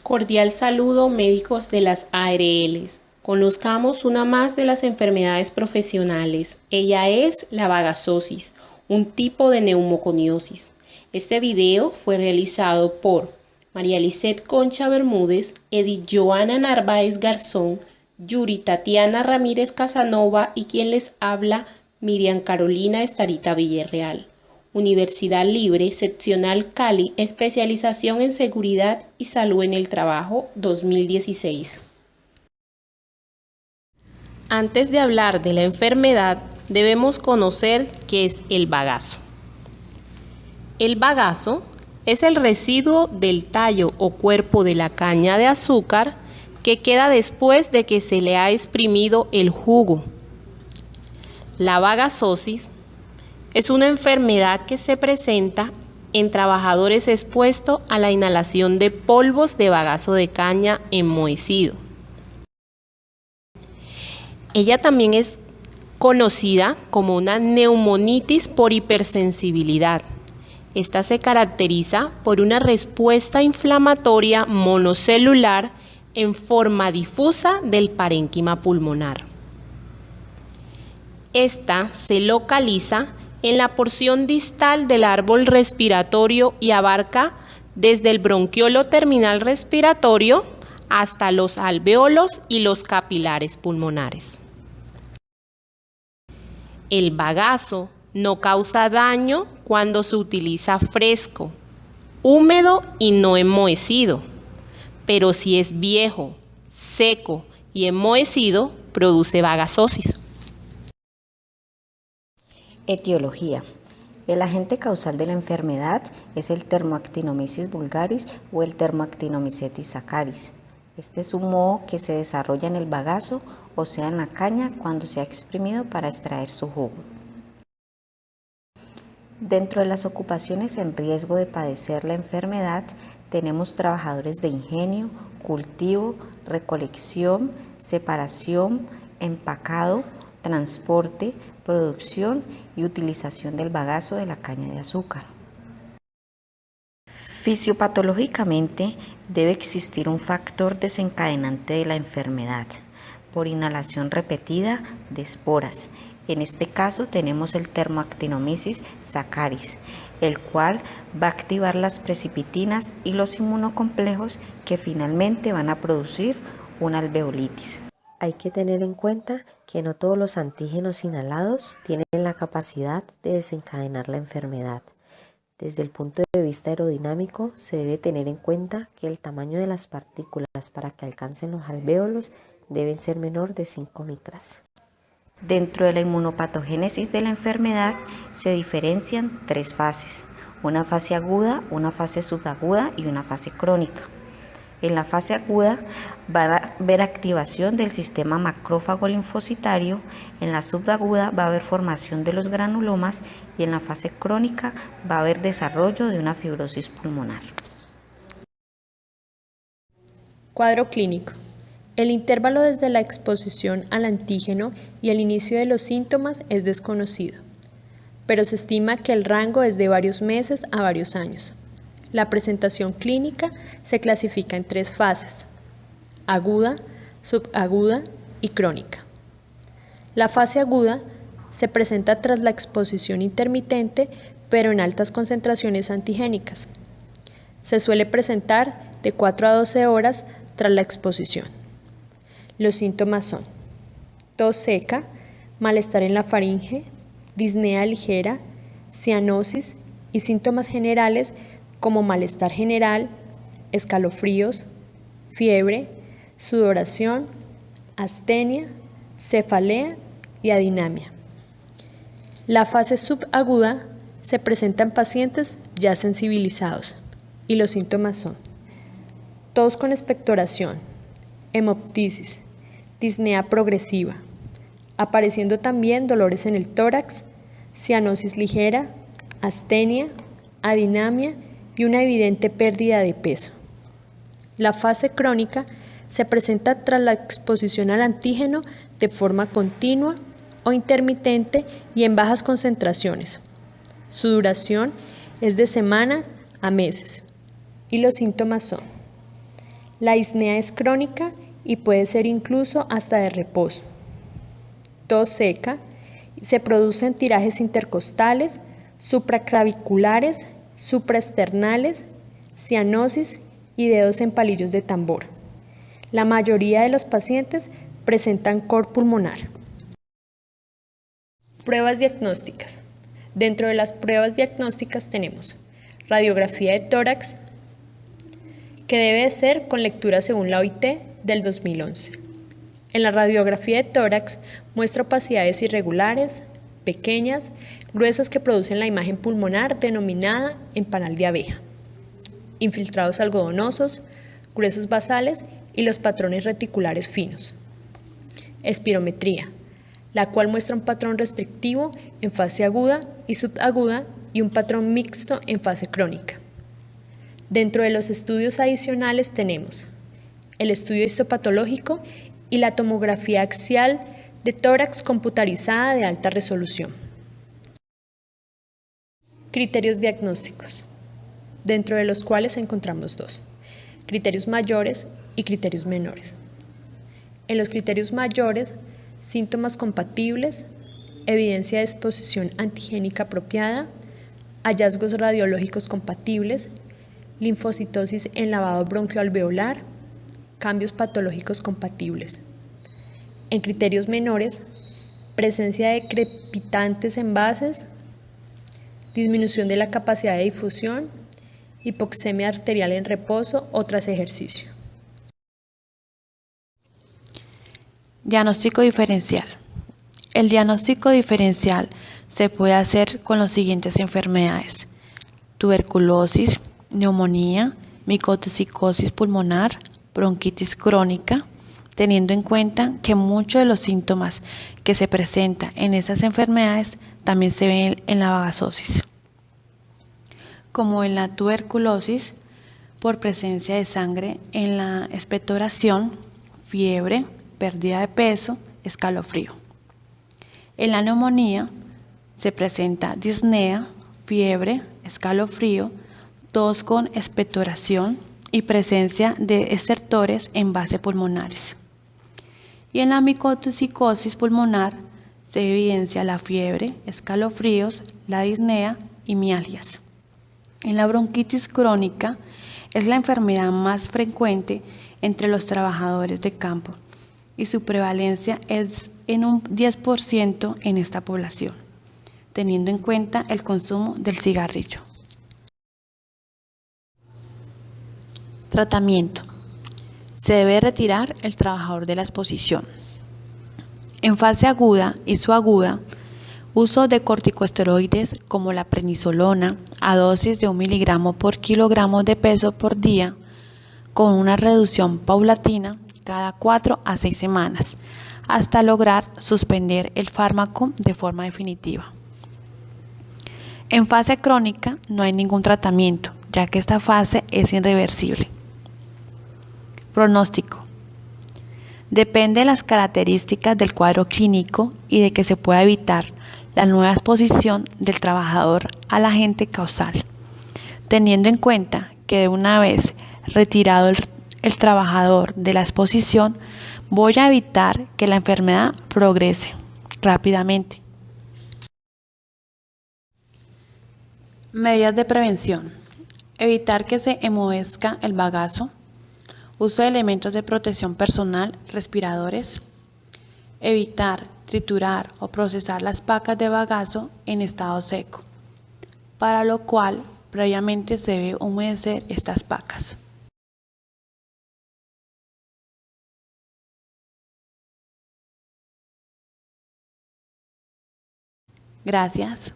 Cordial saludo, médicos de las ARLs. Conozcamos una más de las enfermedades profesionales. Ella es la vagasosis, un tipo de neumoconiosis. Este video fue realizado por María Lisset Concha Bermúdez, Edith Joana Narváez Garzón, Yuri Tatiana Ramírez Casanova y quien les habla, Miriam Carolina Estarita Villarreal. Universidad Libre, Seccional Cali, Especialización en Seguridad y Salud en el Trabajo, 2016. Antes de hablar de la enfermedad, debemos conocer qué es el bagazo. El bagazo es el residuo del tallo o cuerpo de la caña de azúcar que queda después de que se le ha exprimido el jugo. La vagasosis es una enfermedad que se presenta en trabajadores expuestos a la inhalación de polvos de bagazo de caña enmohecido. Ella también es conocida como una neumonitis por hipersensibilidad. Esta se caracteriza por una respuesta inflamatoria monocelular en forma difusa del parénquima pulmonar. Esta se localiza en la porción distal del árbol respiratorio y abarca desde el bronquiolo terminal respiratorio hasta los alvéolos y los capilares pulmonares. El bagazo no causa daño cuando se utiliza fresco, húmedo y no enmohecido, pero si es viejo, seco y enmohecido, produce vagasosis. Etiología. El agente causal de la enfermedad es el Thermoactinomyces vulgaris o el Thermoactinomycetes saccharis. Este es un moho que se desarrolla en el bagazo, o sea en la caña, cuando se ha exprimido para extraer su jugo. Dentro de las ocupaciones en riesgo de padecer la enfermedad, tenemos trabajadores de ingenio, cultivo, recolección, separación, empacado, transporte, producción y utilización del bagazo de la caña de azúcar. Fisiopatológicamente debe existir un factor desencadenante de la enfermedad por inhalación repetida de esporas. En este caso tenemos el Thermoactinomyces saccharis, el cual va a activar las precipitinas y los inmunocomplejos que finalmente van a producir una alveolitis. Hay que tener en cuenta que no todos los antígenos inhalados tienen la capacidad de desencadenar la enfermedad. Desde el punto de vista aerodinámico, se debe tener en cuenta que el tamaño de las partículas para que alcancen los alvéolos deben ser menor de 5 micras. Dentro de la inmunopatogénesis de la enfermedad se diferencian 3 fases: una fase aguda, una fase subaguda y una fase crónica. En la fase aguda va a haber activación del sistema macrófago linfocitario, en la subaguda va a haber formación de los granulomas y en la fase crónica va a haber desarrollo de una fibrosis pulmonar. Cuadro clínico. El intervalo desde la exposición al antígeno y el inicio de los síntomas es desconocido, pero se estima que el rango es de varios meses a varios años. La presentación clínica se clasifica en 3 fases: aguda, subaguda y crónica. La fase aguda se presenta tras la exposición intermitente, pero en altas concentraciones antigénicas. Se suele presentar de 4 a 12 horas tras la exposición. Los síntomas son tos seca, malestar en la faringe, disnea ligera, cianosis y síntomas generales como malestar general, escalofríos, fiebre, sudoración, astenia, cefalea y adinamia. La fase subaguda se presenta en pacientes ya sensibilizados y los síntomas son tos con expectoración, hemoptisis, disnea progresiva, apareciendo también dolores en el tórax, cianosis ligera, astenia, adinamia y una evidente pérdida de peso. La fase crónica se presenta tras la exposición al antígeno de forma continua o intermitente y en bajas concentraciones. Su duración es de semanas a meses y los síntomas son La disnea es crónica y puede ser incluso hasta de reposo. Tos seca se produce en tirajes intercostales, supraclaviculares, supraesternales, cianosis y dedos en palillos de tambor. La mayoría de los pacientes presentan cor pulmonar. Pruebas diagnósticas. Dentro de las pruebas diagnósticas tenemos radiografía de tórax, que debe ser con lectura según la OIT del 2011. En la radiografía de tórax muestra opacidades irregulares, pequeñas, gruesas que producen la imagen pulmonar denominada empanal de abeja, infiltrados algodonosos, gruesos basales y los patrones reticulares finos. Espirometría, la cual muestra un patrón restrictivo en fase aguda y subaguda y un patrón mixto en fase crónica. Dentro de los estudios adicionales tenemos el estudio histopatológico y la tomografía axial de tórax computarizada de alta resolución. Criterios diagnósticos, dentro de los cuales encontramos dos: criterios mayores y criterios menores. En los criterios mayores, síntomas compatibles, evidencia de exposición antigénica apropiada, hallazgos radiológicos compatibles, linfocitosis en lavado bronquioalveolar, cambios patológicos compatibles. En criterios menores, presencia de crepitantes en bases, disminución de la capacidad de difusión, hipoxemia arterial en reposo o tras ejercicio. Diagnóstico diferencial. El diagnóstico diferencial se puede hacer con las siguientes enfermedades: tuberculosis, neumonía, micotoxicosis pulmonar, bronquitis crónica, teniendo en cuenta que muchos de los síntomas que se presentan en esas enfermedades también se ven en la vagasosis, como en la tuberculosis, por presencia de sangre en la expectoración, fiebre, pérdida de peso, escalofrío. En la neumonía se presenta disnea, fiebre, escalofrío, tos con expectoración y presencia de estertores en base pulmonares. Y en la micotoxicosis pulmonar se evidencia la fiebre, escalofríos, la disnea y mialgias. En la bronquitis crónica es la enfermedad más frecuente entre los trabajadores de campo y su prevalencia es en un 10% en esta población, teniendo en cuenta el consumo del cigarrillo. Tratamiento. Se debe retirar el trabajador de la exposición. En fase aguda y subaguda, uso de corticosteroides como la prednisolona a dosis de 1 miligramo por kilogramo de peso por día, con una reducción paulatina cada 4 a 6 semanas, hasta lograr suspender el fármaco de forma definitiva. En fase crónica no hay ningún tratamiento, ya que esta fase es irreversible. Pronóstico. Depende de las características del cuadro clínico y de que se pueda evitar la nueva exposición del trabajador al agente causal, teniendo en cuenta que de una vez retirado el trabajador de la exposición, voy a evitar que la enfermedad progrese rápidamente. Medidas de prevención. Evitar que se enmohezca el bagazo. Uso de elementos de protección personal, respiradores. Evitar triturar o procesar las pacas de bagazo en estado seco, para lo cual previamente se debe humedecer estas pacas. Gracias.